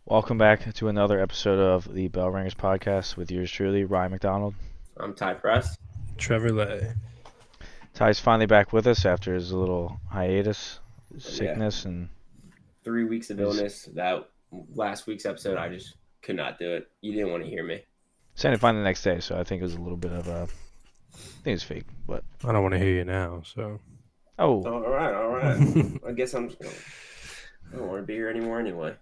Welcome back to another episode of the Bell Ringers podcast with yours truly, Ryan McDonald. I'm Ty Press. Trevor Lay. Ty's finally back with us after his little hiatus, Yeah, sickness, and 3 weeks of he's illness. That last week's episode, I just could not do it. You didn't want to hear me. saying fine the next day, so I think it was a little bit of a. I think it's fake, but. I don't want to hear you now, so. Oh. All right. I guess I don't want to be here anymore anyway.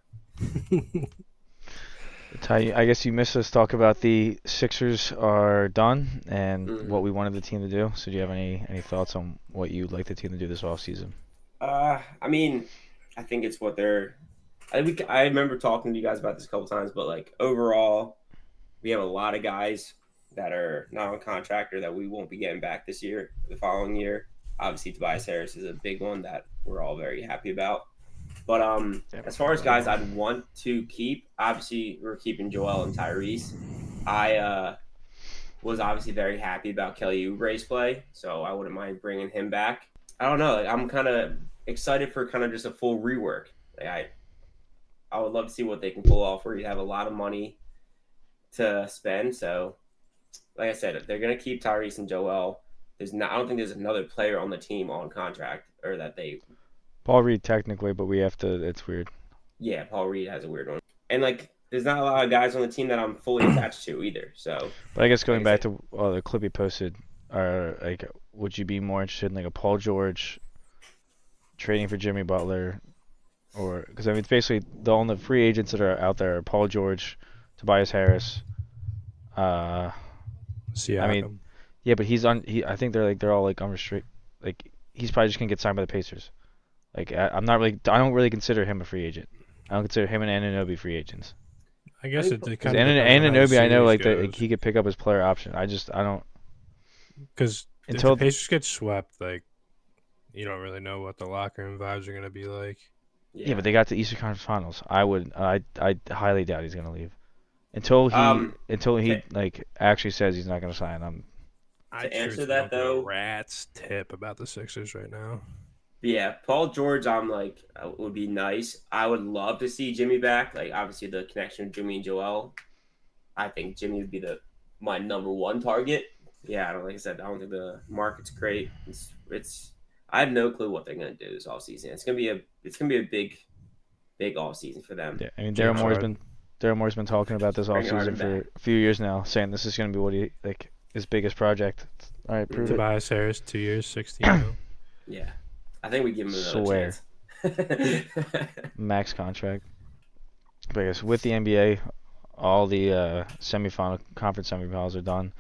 Ty, I guess you missed us talk about the Sixers are done and what we wanted the team to do. So do you have any thoughts on what you'd like the team to do this offseason? I mean, I think it's what they're. I remember talking to you guys about this a couple times, but like overall, we have a lot of guys that are not on contract or that we won't be getting back this year, the following year. Obviously, Tobias Harris is a big one that we're all very happy about. But as far as guys I'd want to keep, obviously we're keeping Joel and Tyrese. I was obviously very happy about Kelly Oubre's play, so I wouldn't mind bringing him back. I don't know. Like, I'm kind of excited for kind of just a full rework. Like, I would love to see what they can pull off where you have a lot of money to spend. So, like I said, they're going to keep Tyrese and Joel. I don't think there's another player on the team on contract or that they. Paul Reed technically, but we have to. It's weird. Yeah, Paul Reed has a weird one, and like there's not a lot of guys on the team that I'm fully attached to either. So, but I guess going back to the clip you posted, like, would you be more interested in like a Paul George trading for Jimmy Butler, or because I mean it's basically the only free agents that are out there are Paul George, Tobias Harris. Siakam. I mean, yeah, but I think they're all like unrestricted. Like he's probably just gonna get signed by the Pacers. Like I don't really consider him a free agent. I don't consider him and Anunoby free agents. I guess it Because kind of depends on how the Anunoby, I know series like goes. he could pick up his player option. I don't Because if until the Pacers get swept, like, you don't really know what the locker room vibes are going to be like. yeah, but they got to Eastern Conference Finals. I highly doubt he's gonna leave until he to, like actually says he's not gonna sign. I answer that, don't give a though. rat's tip about the Sixers right now. Yeah, Paul George, I'm like would be nice. I would love to see Jimmy back. Like obviously the connection of Jimmy and Joel. I think Jimmy would be my number one target. Yeah, like I said, I don't think the market's great. It's I have no clue what they're gonna do this offseason. It's gonna be a big offseason for them. Yeah, I mean James Daryl Moore's been talking about this Bring offseason Harden for back. a few years now, saying this is gonna be what he like his biggest project. All right, prove it. Tobias Harris, 2 years, 16 mil. Yeah, I think we give him another Swear. chance. Max contract. But I guess with the NBA, all the conference semifinals are done.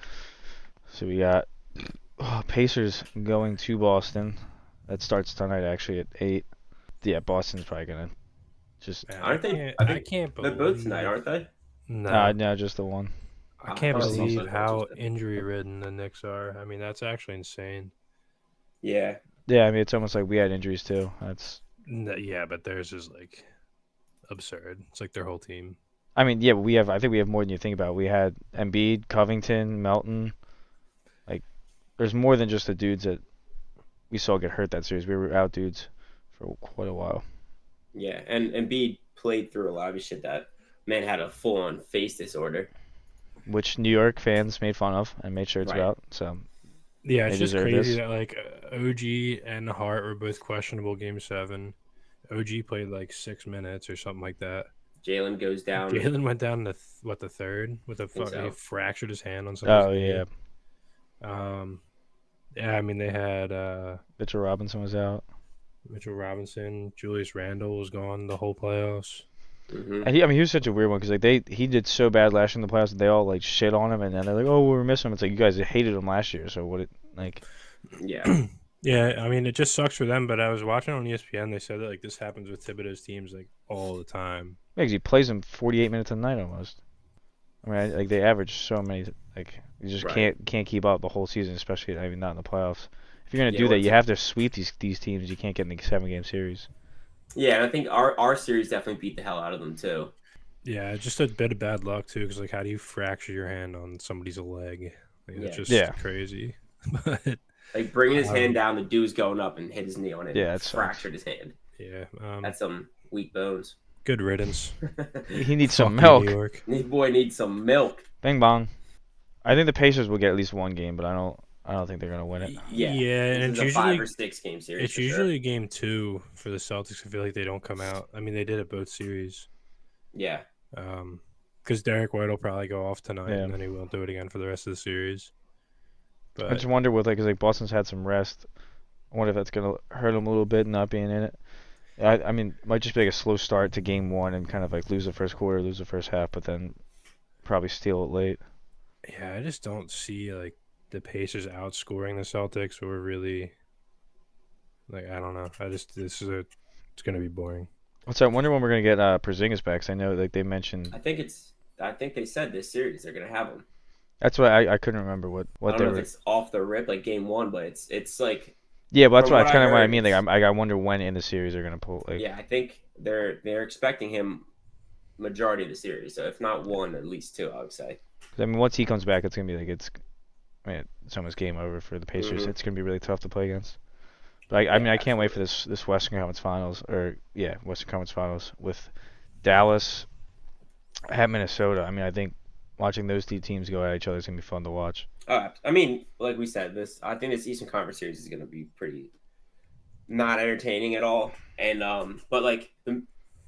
So we got Pacers going to Boston. That starts tonight actually at 8. Yeah, Boston's probably gonna just Man, Aren't they? I can't They're believe. both tonight, aren't they? no, just the one. I can't I thought it was believe also how Thursday. injury-ridden the Knicks are. I mean, that's actually insane. Yeah, Yeah, I mean it's almost like we had injuries too. Yeah, but theirs is like absurd. It's like their whole team. I mean, yeah, I think we have more than you think about. We had Embiid, Covington, Melton. Like, there's more than just the dudes that we saw get hurt that series. We were out dudes for quite a while. yeah, and Embiid played through a lot of his shit. That man had a full-on face disorder. Which New York fans made fun of and made shirts Right. about. So Yeah, they it's just deserve crazy this. that like OG and Hart were both questionable game 7. OG played like 6 minutes or something like that. Jalen goes down. Jalen went down to the third with a think fucking so. fractured his hand on somebody's Oh knee. yeah, Yeah, I mean they had Mitchell Robinson was out. Mitchell Robinson, Julius Randle was gone the whole playoffs. Mm-hmm. And he was such a weird one because like he did so bad last year in the playoffs. They all like shit on him, and then they're like, oh, we're missing him. It's like you guys hated him last year, so what it like? Yeah, Yeah, I mean it just sucks for them. But I was watching on ESPN. They said that like this happens with Thibodeau's teams like all the time. Yeah, 'cause he plays him 48 minutes a night almost. I mean, like they average so many. Like you just Right. can't keep up the whole season, especially I mean not in the playoffs. If you're gonna Yeah, do that, what's- you have to sweep these teams. You can't get in the 7-game series. yeah, and I think our series definitely beat the hell out of them too. Yeah, just a bit of bad luck too. Because like, how do you fracture your hand on somebody's leg? Like, Yeah. It's just Yeah. crazy. But Like bringing his hand Um, down, the dude's going up and hit his knee on it. Yeah, and that sucks. fractured his hand. yeah, That's some weak bones. Good riddance. He needs Fuck some you, milk. New York. This boy needs some milk. Bing bong. I think the Pacers will get at least one game, but I don't think they're gonna win it. Yeah, Yeah, this and is it's a 5 or usually 6 game series. it's for usually sure. game 2 for the Celtics. I feel like they don't come out. I mean, they did it both series. Yeah. Because Derek White will probably go off tonight, Yeah. and then he won't do it again for the rest of the series. But I just wonder with like, 'cause like Boston's had some rest. I wonder if that's gonna hurt them a little bit not being in it. I mean, it might just be like a slow start to game 1 and kind of like lose the first quarter, lose the first half, but then probably steal it late. yeah, I just don't see like the Pacers outscoring the Celtics or really. Like I don't know. It's gonna be boring. So I wonder when we're gonna get Porzingis back. 'Cause I know like they mentioned. I think they said this series they're gonna have him. That's why I couldn't remember what I they don't know were. if it's off the rip like game 1, but it's like Yeah, but that's from what what kind I of what I heard, mean. Like it's- I wonder when in the series they're gonna pull. Like, yeah, I think they're expecting him majority of the series. So if not one, at least 2, I would say. 'cause, I mean, once he comes back, it's gonna be like I mean, it's almost game over for the Pacers. Mhm. It's gonna be really tough to play against. But I mean, I can't wait for this Western Conference Finals Western Conference Finals with Dallas at Minnesota. I mean, I think watching those two teams go at each other is gonna be fun to watch. I mean, like we said, I think this Eastern Conference series is gonna be pretty not entertaining at all. And but like the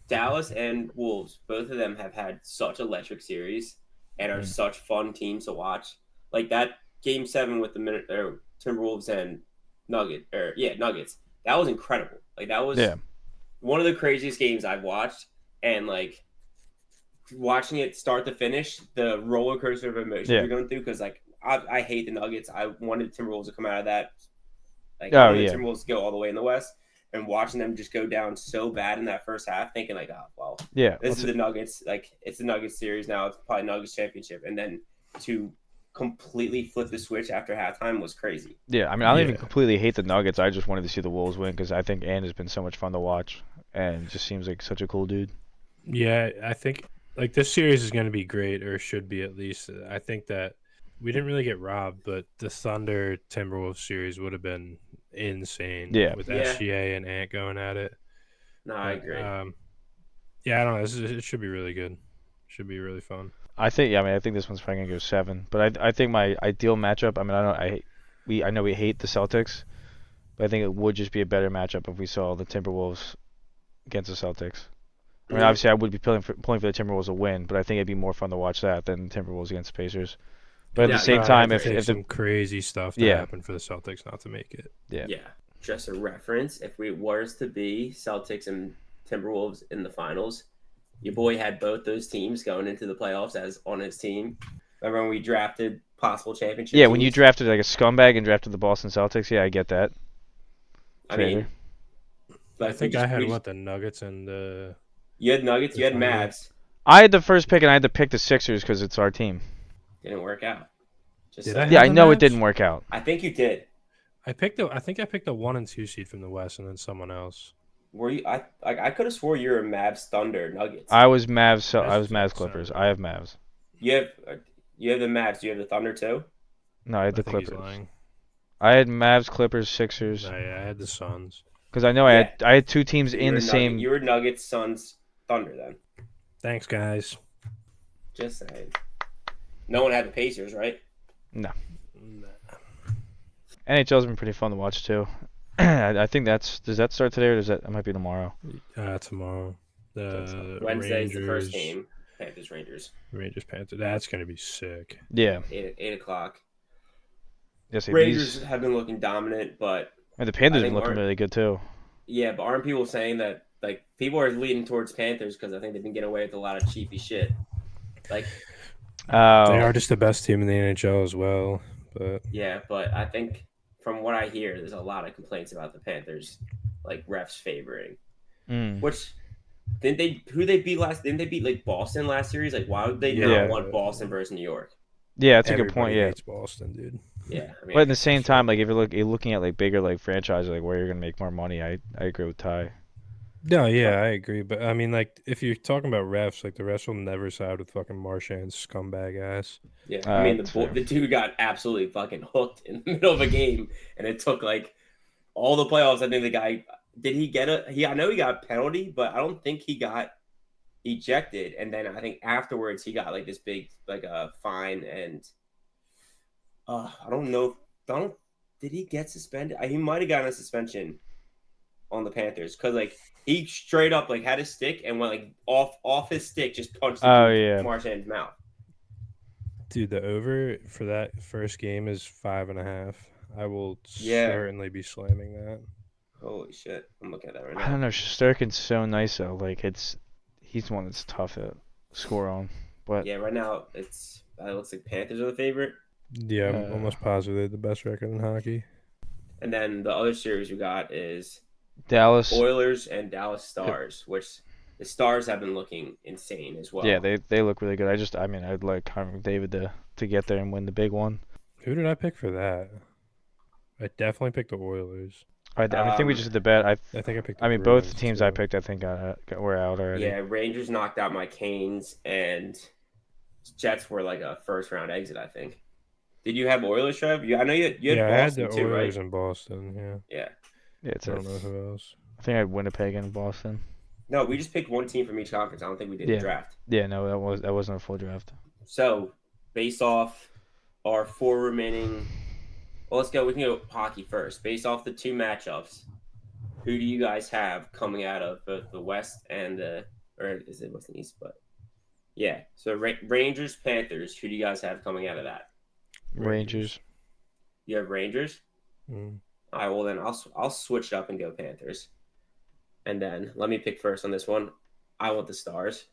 Dallas and Wolves, both of them have had such electric series and are such fun teams to watch. Like that game 7 with the Timberwolves and Nuggets. That was incredible. Like that was one of the craziest games I've watched, and like watching it start to finish, the roller coaster of emotions you're going through. Because like I hate the Nuggets. I wanted the Timberwolves to come out of that. Like I wanted the Timberwolves to go all the way in the West, and watching them just go down so bad in that first half, thinking like, oh well, this is the Nuggets. Like it's the Nuggets series now. It's probably Nuggets championship, and then to completely flip the switch after halftime was crazy. Yeah, I mean, I don't even completely hate the Nuggets. I just wanted to see the Wolves win because I think Ant has been so much fun to watch and just seems like such a cool dude. Yeah, I think like this series is going to be great, or should be at least. I think that we didn't really get robbed, but the Thunder Timberwolves series would have been insane. Yeah, with SGA and Ant going at it. No, I agree. Yeah, I don't know. It should be really good. Should be really fun. I think this one's probably gonna go 7. But I think my ideal matchup. I mean, I know we hate the Celtics, but I think it would just be a better matchup if we saw the Timberwolves against the Celtics. I mean, obviously I would be pulling for the Timberwolves to win, but I think it'd be more fun to watch that than Timberwolves against the Pacers. But at the same time, if some crazy stuff to happen for the Celtics not to make it. Yeah. Just a reference, if we was to be Celtics and Timberwolves in the finals, your boy had both those teams going into the playoffs as on his team. Remember when we drafted possible championship teams? When you drafted like a scumbag and drafted the Boston Celtics, I get that. I mean, I think I had the Nuggets and the. You had Nuggets, you had Mavs. I had the first pick, and I had to pick the Sixers because it's our team. Didn't work out. I know it didn't work out. I think you did. I think I picked a 1 and 2 seed from the West, and then someone else. Were you? I could have swore you were Mavs, Thunder, Nuggets. I was Mavs. I was Mavs, Clippers. I have Mavs. You have the Mavs. Do you have the Thunder too? No, I had the Clippers. I had Mavs, Clippers, Sixers. I had the Suns. Because I know I had 2 teams in the same. You were Nuggets, Suns, Thunder then. Thanks, guys. Just saying. No one had the Pacers, right? No. NHL's been pretty fun to watch too. I think does that start today or it might be tomorrow? Tomorrow. Wednesday's the first game. Rangers. Panthers. That's gonna be sick. Yeah. 8 o'clock. Yes, Rangers have been looking dominant, but the Panthers have been looking really good too. Yeah, but aren't people saying that like people are leaning towards Panthers because I think they've been getting away with a lot of cheapy shit. Like they are just the best team in the NHL as well. But yeah, but I think from what I hear, there's a lot of complaints about the Panthers, like refs favoring. Which who they beat last? Didn't they beat like Boston last series? Like why would they not want Boston versus New York? Yeah, that's a good point. Yeah, hates Boston, dude. Yeah, I mean, but at the same time, like if you're looking at like bigger like franchises, like where you're gonna make more money, I agree with Ty. No, yeah, I agree. But I mean, like if you're talking about refs, like the refs will never side with fucking Marchand's scumbag ass. Yeah, I mean the dude got absolutely fucking hooked in the middle of a game, and it took like all the playoffs. I think the guy I know he got a penalty, but I don't think he got ejected, and then I think afterwards he got like this big like a fine, and I don't know. I don't. Did he get suspended? He might have gotten a suspension on the Panthers because like he straight up like had his stick and went like off his stick, just punched the Oh dude yeah. Marchand's mouth. Dude, the over for that first game is 5.5. I will Yeah. certainly be slamming that. Holy shit! I'm looking at that right I don't now. know. Shesterkin's so nice though. Like he's the one that's tough to score on. But Yeah, right now it looks like Panthers are the favorite, Yeah, I'm almost positive they had the best record in hockey. and then the other series we got is Dallas. Oilers and Dallas Stars, which the Stars have been looking insane as well. Yeah, they look really good. I mean, I'd like Connor McDavid to get there and win the big one. Who did I pick for that? I definitely picked the Oilers. I think we just did the bet. I think I picked. I mean, both teams I picked, I think were out already. Yeah, Rangers knocked out my Canes, and Jets were like a first round exit, I think. Did you have Oilers, Trev? I know you had Boston I had the too, Oilers right? in Boston. Yeah. Yeah, I don't know who else. I think I had Winnipeg and Boston. No, we just picked one team from each conference. I don't think we did a draft. Yeah, no, that wasn't a full draft. So, based off our 4 remaining, well, let's go. We can go hockey first. Based off the 2 matchups, who do you guys have coming out of both the West and or is it West and East? But yeah, so Rangers, Panthers. Who do you guys have coming out of that? Rangers. You have Rangers. Mm. All right. Well, then I'll switch it up and go Panthers. And then let me pick first on this one. I want the Stars.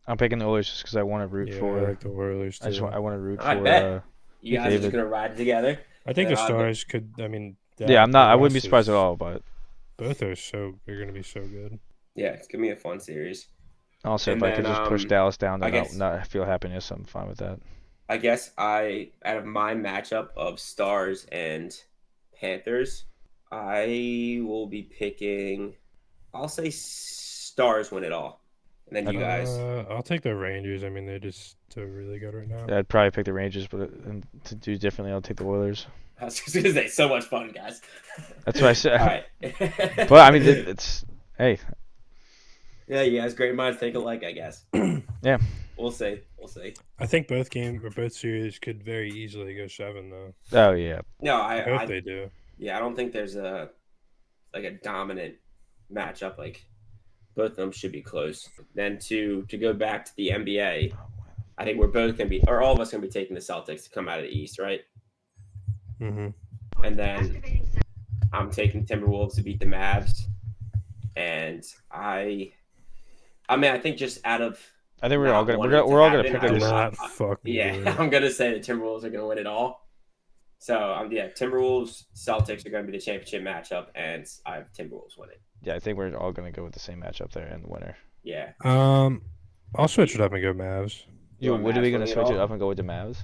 I'm picking the Oilers just because I want to root for. I like the Oilers too. I want to root I for. bet. You guys David. are just gonna ride together. I think the Stars could. I mean, yeah, I'm not. I wouldn't be surprised at all. But both are they're gonna be so good. Yeah, it's gonna be a fun series. Also, if I could just push Dallas down to not feel happiness, I'm fine with that. I guess out of my matchup of Stars and Panthers, I will be picking. I'll say Stars win it all, and then you guys. I'll take the Rangers. I mean, they're really good right now. Yeah, I'd probably pick the Rangers, but to do differently, I'll take the Oilers. I was just gonna say, so much fun, guys. That's what I said. All right. But I mean, it's hey. Yeah, you guys, great minds think alike, I guess. Yeah. We'll see. I think both series could very easily go 7 though. Oh yeah. No, I hope they do. Yeah, I don't think there's a dominant matchup. Like both of them should be close. Then to go back to the NBA, I think we're both gonna be, or all of us gonna be taking the Celtics to come out of the East, right? Mm-hmm. And then I'm taking Timberwolves to beat the Mavs, and I think just out of I think we're all gonna pick it. Yeah, I'm gonna say the Timberwolves are gonna win it all. So Timberwolves Celtics are gonna be the championship matchup, and I have Timberwolves winning. Yeah, I think we're all gonna go with the same matchup there and the winner. Yeah. I'll switch it up and go Mavs. What are we gonna switch it up and go with the Mavs?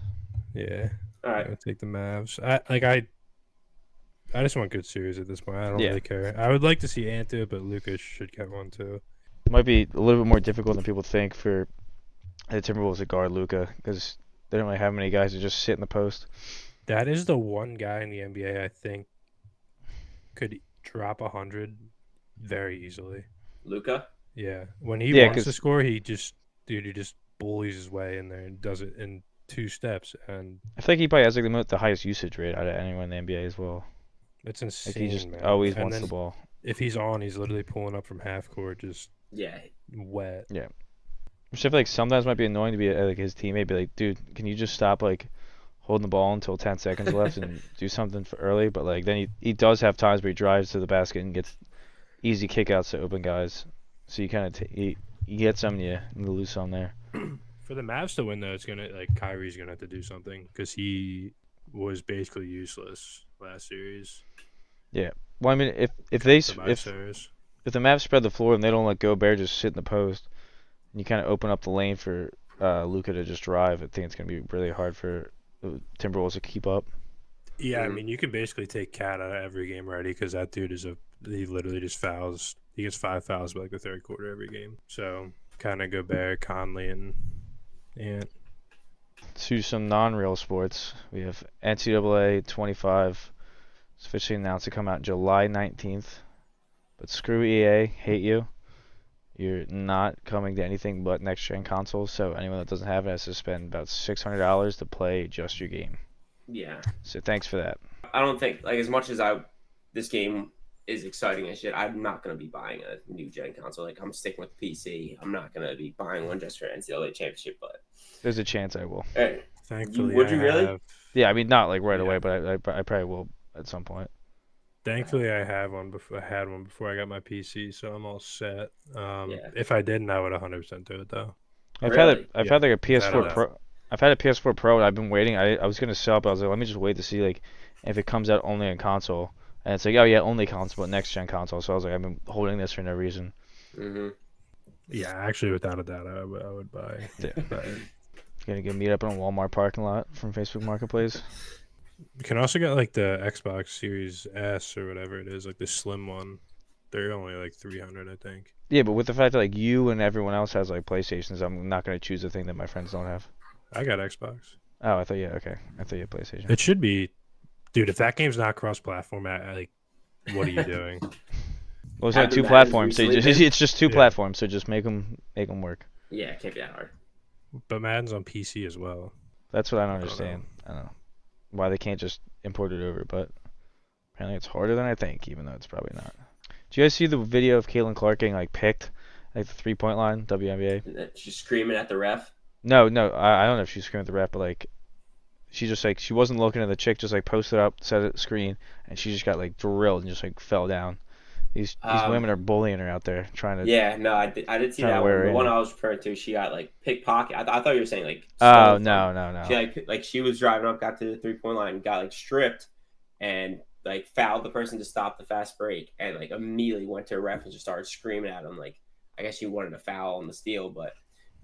Yeah. All right. I'll take the Mavs. I just want good series at this point. I don't really care. I would like to see Ant do it, but Lucas should get one too. Might be a little bit more difficult than people think for the Timberwolves to guard Luka because they don't really have many guys who just sit in the post. That is the one guy in the NBA I think could drop 100 very easily. Luka? Yeah. When he wants to score, he just bullies his way in there and does it in 2 steps. And I think he probably has like the highest usage rate out of anyone in the NBA as well. It's insane. Like he just man. always wants the ball. If he's on, he's literally pulling up from half court, just wet. Yeah. Which I feel like sometimes might be annoying to be like his teammate, be like, dude, can you just stop like holding the ball until 10 seconds left and do something for early? But like then he does have times where he drives to the basket and gets easy kickouts to open guys. So you kind of you get some, you lose some there. For the Mavs to win though, it's gonna Kyrie's gonna have to do something because he was basically useless last series. Yeah. Well, I mean, if the Mavs spread the floor and they don't let Gobert just sit in the post, and you kind of open up the lane for Luka to just drive, I think it's gonna be really hard for the Timberwolves to keep up. Yeah, I mean, you can basically take Cat out of every game already because that dude he literally just fouls. He gets 5 fouls by like the third quarter every game. So kind of Gobert, Conley, and Ant. To some non-real sports, we have NCAA 25. It's officially announced to come out July 19th. But screw EA, hate you. you're not coming to anything but next gen consoles. So anyone that doesn't have it has to spend about $600 to play just your game. Yeah. So thanks for that. I don't think like as much as this game is exciting as shit. I'm not gonna be buying a new gen console. Like I'm sticking with the PC. I'm not gonna be buying one just for NCAA championship. But There's a chance I will. hey, Thankfully, would you really? Yeah, I mean not like right Yeah. away, but I probably will at some point. Thankfully, I had one before I got my PC, so I'm all set. Yeah. If I didn't, I would 100% do it though. I've Really? had like a Without a PS4 doubt. Pro. I've had a PS4 Pro and I've been waiting. I was gonna sell it, but I was like, let me just wait to see like if it comes out only on console. And it's like, oh yeah, only console, but next gen console. So I was like, I've been holding this for no reason. Mm-hmm. Yeah, actually, without a doubt, I would buy. Yeah. But Gonna go meet up in a Walmart parking lot from Facebook Marketplace. you can also get like the Xbox Series S or whatever it is, like the slim one. They're only like 300, I think. Yeah, but with the fact that like you and everyone else has like PlayStations, I'm not gonna choose the thing that my friends don't have. I got Xbox. Oh, I thought okay. I thought you had PlayStation. It should be, dude. If that game's not cross-platform, like, what are you doing? Well, it's only Having two that platforms, is so recently it's just two Yeah. platforms. So just make them work. Yeah, it can't be that hard. But Madden's on PC as well. That's what I don't don't know. understand. I don't know why they can't just import it over, but apparently it's harder than I think, even though it's probably not. Did you guys see the video of Caitlin Clark getting like picked, like the 3-point line, WNBA? And then she's screaming at the ref. No, I don't know if she's screaming at the ref, but like she just like she wasn't looking at the chick, just like posted up, set it screen, and she just got like drilled and just like fell down. These women are bullying her out there, trying to. Yeah, no, I did see Trying to that wear one. her The one in. I was referring to, she got like pickpocket. I thought you were saying like. Oh stolen no, from- no. She like she was driving up, got to the 3-point line, got like stripped, and like fouled the person to stop the fast break, and like immediately went to a ref and just started screaming at him. Like I guess she wanted a foul on the steal, but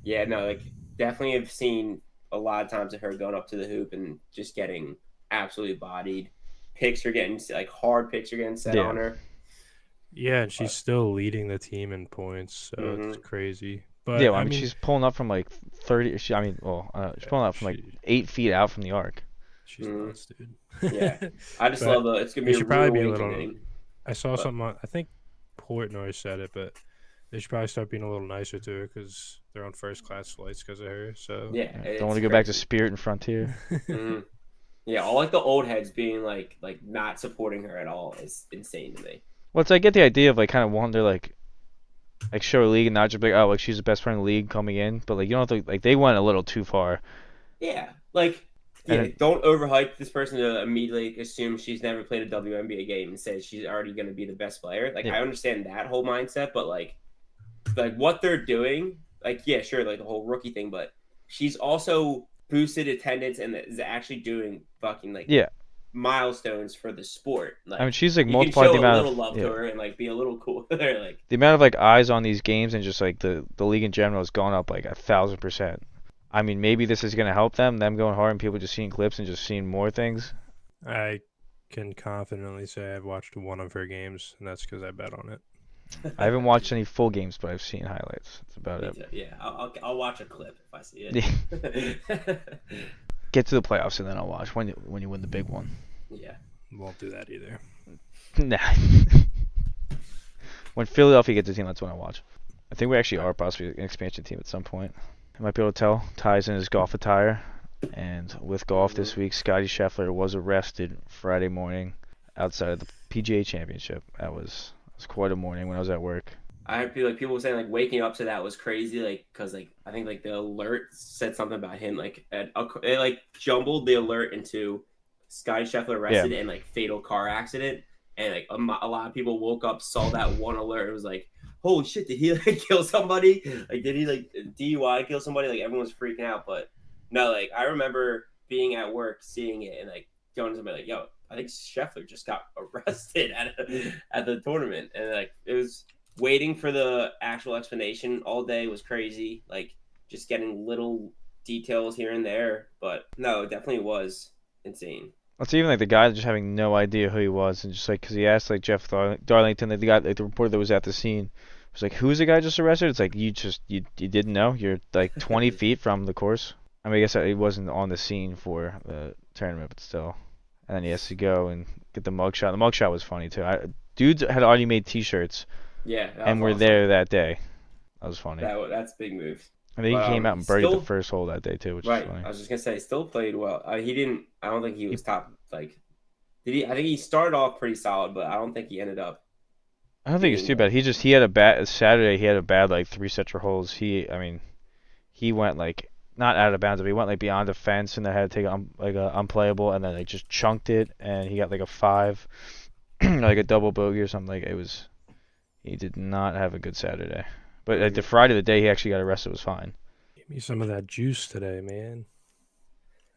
yeah, no, like definitely have seen a lot of times of her going up to the hoop and just getting absolutely bodied. Picks are getting like hard picks are getting set Yeah. on her. Yeah, and she's still leading the team in points, so it's Mhm. crazy. But Yeah, well, I mean she's pulling up from like 30. She's pulling up from like 8 feet out from the arc. she's Mhm. nuts, dude. Yeah. I just But love it's gonna they be a should probably be a real little. awakening. I saw but- something. I think Portnoy said it, but they should probably start being a little nicer to her because they're on first class flights because of her. So Yeah, Don't want to go back to Spirit and Frontier. Mhm. Yeah, all like the old heads being like not supporting her at all is insane to me. Well, it's I get the idea of like kind of wanting to like show a league and not just be like, oh, like she's the best player in the league coming in, but like you don't have to like they went a little too far. Yeah, don't overhype this person to immediately assume she's never played a WNBA game and say she's already going to be the best player. Like Yeah. I understand that whole mindset, but like what they're doing, like yeah, sure, like the whole rookie thing, but she's also boosted attendance and is actually doing fucking like Yeah. milestones for the sport. Like I mean, she's like you can multiplied show the a amount little of love to her and like be a little cool with her, like the amount of like eyes on these games and just like the league in general has gone up like 1,000%. I mean, maybe this is gonna help them going hard and people just seeing clips and just seeing more things. I can confidently say I've watched one of her games, and that's because I bet on it. I haven't watched any full games, but I've seen highlights. That's about it. yeah, I'll watch a clip if I see Yeah. it. Get to the playoffs and then I'll watch when you win the big one. Yeah. Won't do that either. Nah. When Philadelphia gets a team, that's when I watch. I think we actually are possibly an expansion team at some point. I might be able to tell. Ty's in his golf attire. And with golf this week, Scottie Scheffler was arrested Friday morning outside of the PGA Championship. That was quite a morning when I was at work. I feel like people were saying like waking up to that was crazy, like because like I think like the alert said something about him, like it like jumbled the alert into Scottie Scheffler arrested and like fatal car accident, and like a lot of people woke up, saw that one alert, and was like, holy shit, did he like kill somebody? Like did he like DUI kill somebody? Like everyone's freaking out, but no, like I remember being at work, seeing it, and like going to somebody like, yo, I think Scheffler just got arrested at the tournament, and like it was. Waiting for the actual explanation all day was crazy. Like just getting little details here and there, but no, it definitely was insane. It's even like the guy just having no idea who he was, and just like because he asked like Jeff Darlington, the guy, like the reporter that was at the scene, was like, "Who's the guy just arrested?" It's like you didn't know. You're like 20 feet from the course. I mean, I guess he wasn't on the scene for the tournament, but still. And then he has to go and get the mugshot. The mugshot was funny too. Dudes had already made T-shirts. Yeah, And we're there that day. That was funny. That's a big move. I think he But came out and birdied the first hole that day too, which is right. funny. I was just gonna say, still played well. He didn't. I don't think he was top. Like, did he? I think he started off pretty solid, but I don't think he ended up. I don't think it's too bad. He had a bad Saturday. He had a bad like 3 holes. He went like not out of bounds, but he went like beyond the fence and then had to take like a unplayable and then like just chunked it and he got like a 5, like a double bogey or something. Like it was, he did not have a good Saturday. But like the Friday of the day he actually got arrested was fine. Give me some of that juice today, man.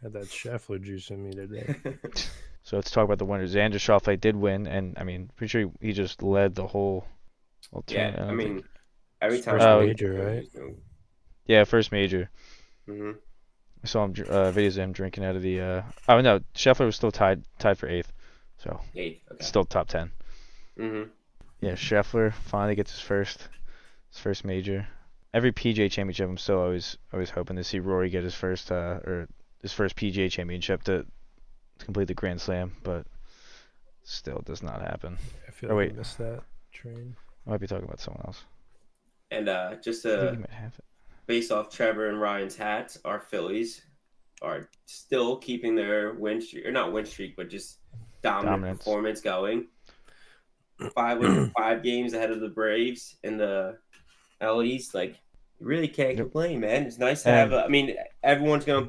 Had that Scheffler juice in me today. So let's talk about the winners. Xander Schauffele did win, and I mean, pretty sure he just led the whole Yeah, tournament. I mean, every time. First major, right? Yeah, first major. Mm-hmm. I saw him videos of him drinking out of the. Oh no, Scheffler was still tied for 8th, so 8th, okay. Still top 10. Mm-hmm. Yeah, Scheffler finally gets his first major. Every PGA Championship, I'm still always hoping to see Rory get his first PGA Championship to complete the Grand Slam, but still does not happen. I feel like I missed that train. I might be talking about someone else. And just I think you might have it. Based off Trevor and Ryan's hats, our Phillies are still keeping their win streak, or not win streak, but just dominant performance going. 5 games ahead of the Braves in the LA East. Like, you really can't complain, man. It's nice to have. I mean, everyone's gonna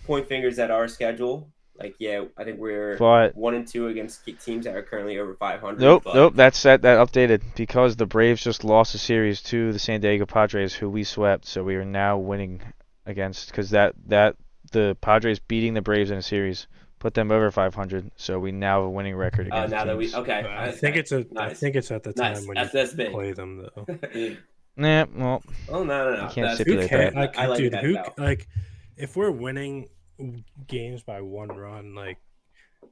point fingers at our schedule. Like, yeah, I think we're 1 and 2 against teams that are currently over 500. Nope. That updated because the Braves just lost a series to the San Diego Padres, who we swept. So we are now winning against because the Padres beating the Braves in a series put them over 500. So we now have a winning record against. Now teams. that we I think it's at the time when you play them though. Nah, well. Oh no. You can't stipulate that. Like, if we're winning games by 1 run, like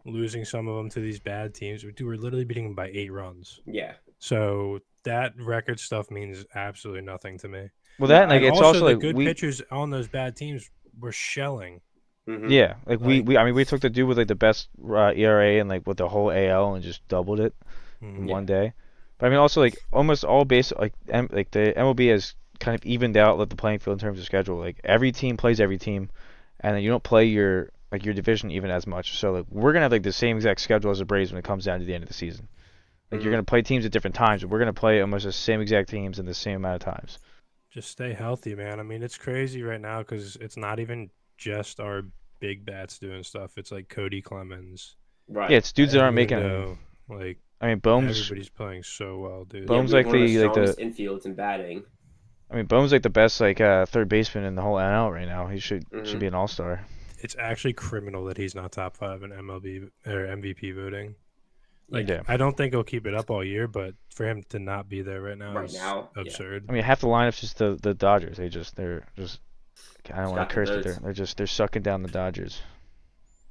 losing some of them to these bad teams, we're literally beating them by 8 runs. Yeah. So that record stuff means absolutely nothing to me. Well, that like it's also the like good pitchers on those bad teams were shelling. Mm-hmm. Yeah, like we took the dude with like the best ERA and like with the whole AL and just doubled it in one day. But I mean also like almost all base like the MLB has kind of evened out like the playing field in terms of schedule. Like every team plays every team, and then you don't play your division even as much. So like we're gonna have like the same exact schedule as the Braves when it comes down to the end of the season. Like you're gonna play teams at different times, but we're gonna play almost the same exact teams in the same amount of times. Just stay healthy, man. I mean, it's crazy right now because it's not even just our big bats doing stuff. It's like Cody Clemens. Right. Yeah, it's dudes that aren't making it. Like, I mean, Bohm's. Everybody's playing so well, dude. Bohm's like the infields and batting. I mean, Bohm's like the best third baseman in the whole NL right now. He should be an all-star. It's actually criminal that he's not top 5 in MLB or MVP voting. Like, yeah. I don't think he'll keep it up all year, but for him to not be there right now is absurd. I mean, half the lineup's just the Dodgers. They're just I don't want to curse it. They're sucking down the Dodgers.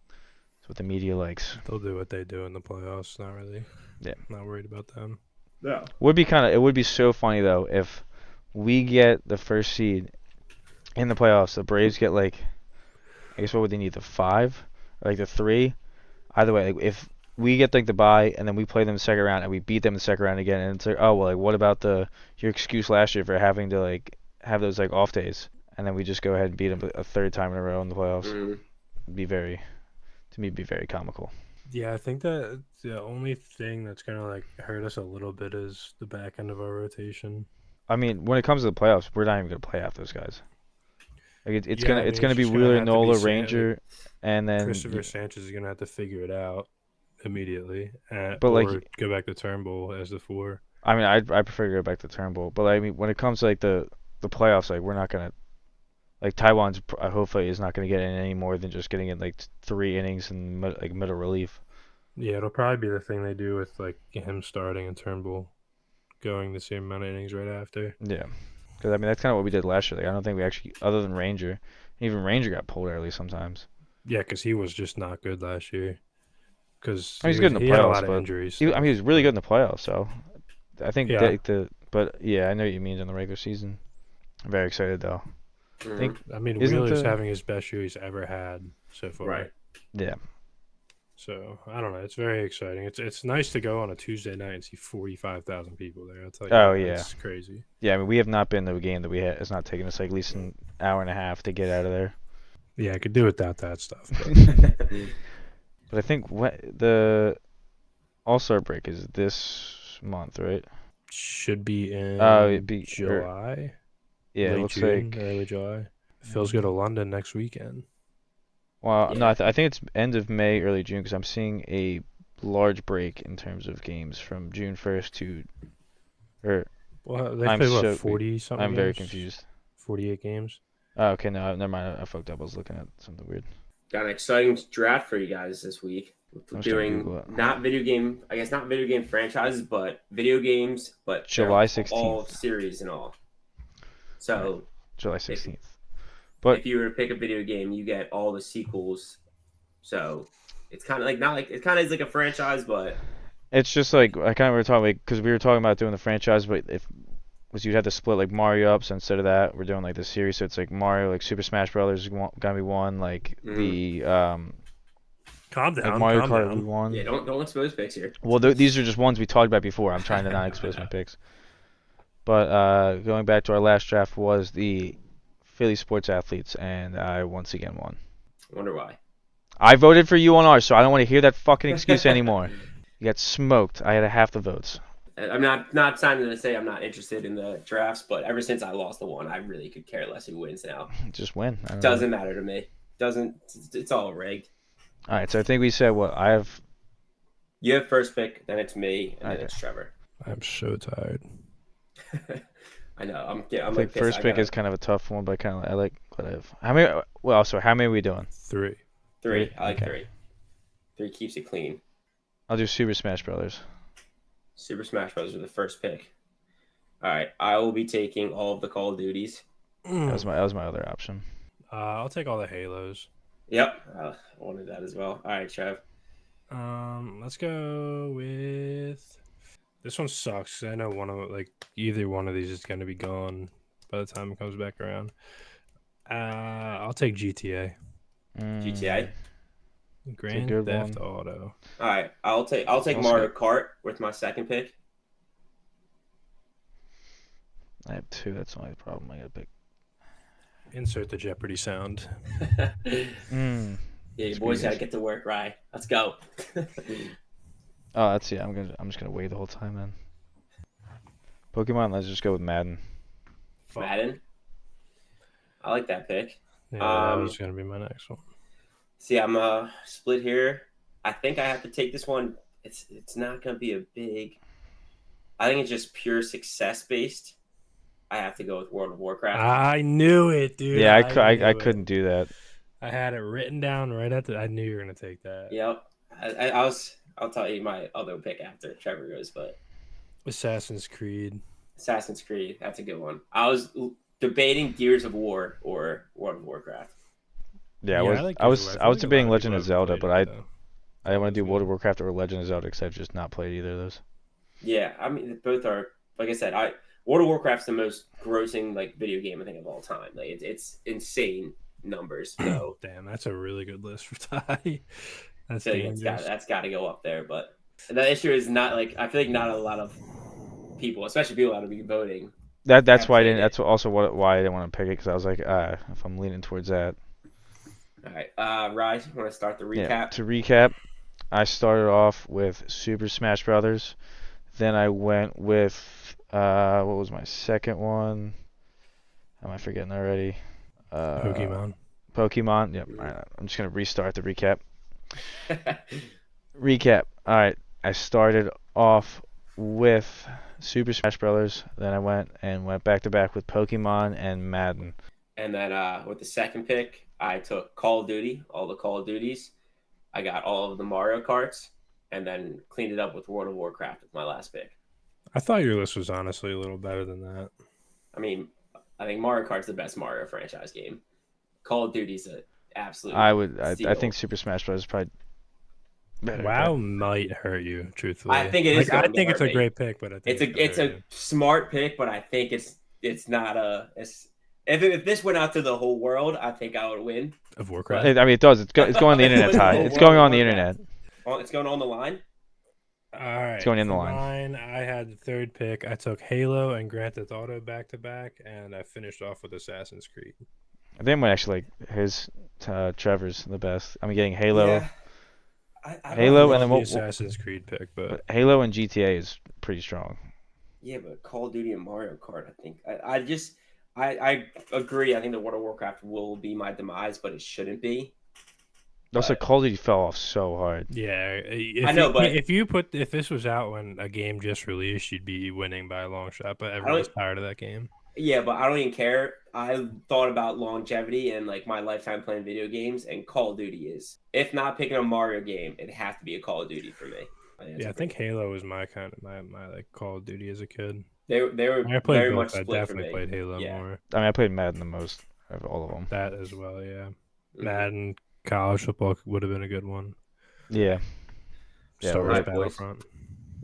That's what the media likes. They'll do what they do in the playoffs. Not really. Yeah. Not worried about them. Yeah. It would be so funny though if we get the first seed in the playoffs. The Braves get like, I guess what would they need, the 5 or like the 3? Either way, like if we get like the bye and then we play them the second round and we beat them the second round again, and it's like, oh well, like what about your excuse last year for having to like have those like off days, and then we just go ahead and beat them a third time in a row in the playoffs? It'd be very comical. Yeah, I think that the only thing that's gonna like hurt us a little bit is the back end of our rotation. I mean, when it comes to the playoffs, we're not even gonna play half those guys. Like it's gonna be Wheeler, Nola, Ranger, and then Christopher Sanchez is gonna have to figure it out immediately, but or like go back to Turnbull as the 4. I mean, I prefer to go back to Turnbull, but I mean, when it comes to like the playoffs, like we're not gonna like Taiwan's hopefully is not gonna get in any more than just getting in like 3 innings and like middle relief. Yeah, it'll probably be the thing they do with like him starting and Turnbull going the same amount of innings right after. Yeah, because I mean that's kind of what we did last year. Like I don't think we actually, other than Ranger, even Ranger got pulled early sometimes. Yeah, because he was just not good last year. Because he's good in the playoffs, had a lot of injuries. He was really good in the playoffs, so I think but yeah, I know what you mean in the regular season. I'm very excited though. I mean, Wheeler's having his best year he's ever had so far. Right. Yeah. So I don't know. It's very exciting. It's nice to go on a Tuesday night and see 45,000 people there. I'll tell you. Oh that. yeah, It's crazy. yeah. I mean, we have not been to a game that we had. It's not taken us like at least an hour and a half to get out of there. Yeah, I could do without that stuff. But But I think the All-Star break is this month, right? should be in It'd be July. Yeah, it late looks June, like. early July. Phil's go to London next weekend. Well, no, Yeah. I think it's end of May, early June, because I'm seeing a large break in terms of games from June 1st to. Or Well, they I'm play so- what 40 something. I'm very games? confused. 48 games. Oh, okay, no, never mind. I fucked up. I was looking at something weird. Got an exciting draft for you guys this week. We're I'm just gonna Google doing it. not video game franchises, but video games, but they're July all 16th. series and all. So July 16th. But if you were to pick a video game, you get all the sequels. So it's kind of like not like it kind of is like a franchise, but it's just like I kind of were talking because we were talking about doing the franchise, but if was you'd have to split like Mario up. So instead of that, we're doing like the series. So it's like Mario, like Super Smash Brothers is gonna be one, like the Calm down. like Mario calm Kart down. will be one. yeah, don't expose picks here. Well, these are just ones we talked about before. I'm trying to not expose my picks. But going back to our last draft was the Philly sports athletes, and I once again won. I wonder why. I voted for you on ours, so I don't want to hear that fucking excuse anymore. You got smoked. I had half the votes. I'm not signing to say I'm not interested in the drafts, but ever since I lost the one, I really could care less who wins now. Just win. I don't know. Doesn't matter to me. It's all rigged. All right, so I think we said what I have. You have first pick, then it's me, and then Okay. it's Trevor. I'm so tired. I know. I'm I think like first pissed. pick is kind of a tough one, but I like what I have. How many? Well, so how many are we doing? 3. three. I like Okay. 3. 3 keeps it clean. I'll do Super Smash Brothers. Super Smash Bros. Are the first pick. All right, I will be taking all of the Call of Duties. That was my other option. I'll take all the Halos. Yep, I wanted that as well. All right, Trev. Let's go with this one. Sucks. I know either one of these is gonna be gone by the time it comes back around. I'll take GTA. GTA. Grand good Theft one. Auto. All right, I'll take Also- Mario Kart with my second pick. I have 2. That's the only problem. I gotta pick. Insert the Jeopardy sound. Mm. Yeah, you It's boys pretty gotta good. get to work, right? Let's go. Oh, that's yeah. I'm just gonna wait the whole time then. Pokemon. Let's just go with Madden. Fuck. Madden. I like that pick. Yeah, that was gonna be my next one. See, I'm split here. I think I have to take this one. It's not gonna be a big. I think it's just pure success based. I have to go with World of Warcraft. I knew it, dude. Yeah, I knew it. couldn't do that. I had it written down right at the. I knew you were gonna take that. Yep. I'll tell you my other pick after Trevor goes, but Assassin's Creed. Assassin's Creed. That's a good one. I was debating Gears of War or World of Warcraft. Yeah, like I was Gears of War. I was feel like a debating lot of Legend people of Zelda, haven't but played it, though. I want to do That's World good. of Warcraft or Legend of Zelda because I've just not played either of those. Yeah, I mean both are like I said. World of Warcraft's the most grossing like video game I think of all time. Like it's insane numbers. So Damn, that's a really good list for Ty. That's so dangerous. that's got to go up there. But the issue is not like I feel like not a lot of people, especially people that will be voting. That's I've why I played didn't. it. That's also why I didn't want to pick it because I was like, if I'm leaning towards that. All right, Raj, you want to start the recap? Yeah. To recap, I started off with Super Smash Brothers. Then I went with what was my second one? Am I forgetting already? Pokemon. Pokemon. Yep. All right, I'm just gonna restart the recap. Recap. All right. I started off with Super Smash Brothers. Then I went back to back with Pokemon and Madden. And then with the second pick, I took Call of Duty, all the Call of Duties. I got all of the Mario Karts, and then cleaned it up with World of Warcraft with my last pick. I thought your list was honestly a little better than that. I mean, I think Mario Kart's the best Mario franchise game. Call of Duty's an absolute. I steal. think Super Smash Bros. Is probably better. WoW might hurt you, truthfully. I think it is I going to think it's hurt a me. great pick, but I think It's a smart pick, but I think it's not a. If this went out to the whole world, I think I would win. of Warcraft. I mean, it does. It's going on the internet, Ty. It's going on the internet. It's going on the line. All right. going in the For line. mine, I had the third pick. I took Halo and Grand Theft Auto back to back, and I finished off with Assassin's Creed. I think I might actually like his Trevor's the best. I'm getting Halo. Yeah. I I don't Halo know. and then love the what? Assassin's Creed pick, but Halo and GTA is pretty strong. Yeah, but Call of Duty and Mario Kart, I think. I agree. I think the World of Warcraft will be my demise, but it shouldn't be. Also, But- Call of Duty fell off so hard. yeah, I know, but- if this was out when a game just released, you'd be winning by a long shot. But everyone's tired of that game. Yeah, but I don't even care. I thought about longevity and like my lifetime playing video games, and Call of Duty is. If not picking a Mario game, it has to be a Call of Duty for me. Yeah, I think Halo was my kind of my like Call of Duty as a kid. They were I played very both. much I split for definitely me. played Halo Yeah. more. I mean, I played Madden the most of all of them. That as well, yeah. Mhm. Madden college football would have been a good one. Yeah. Yeah, Star Wars right, boys. Battlefront.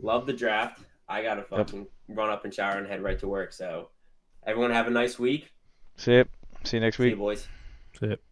Love the draft. I gotta fucking run up and shower and head right to work. So, everyone have a nice week. See you next See you, week. boys. That's it.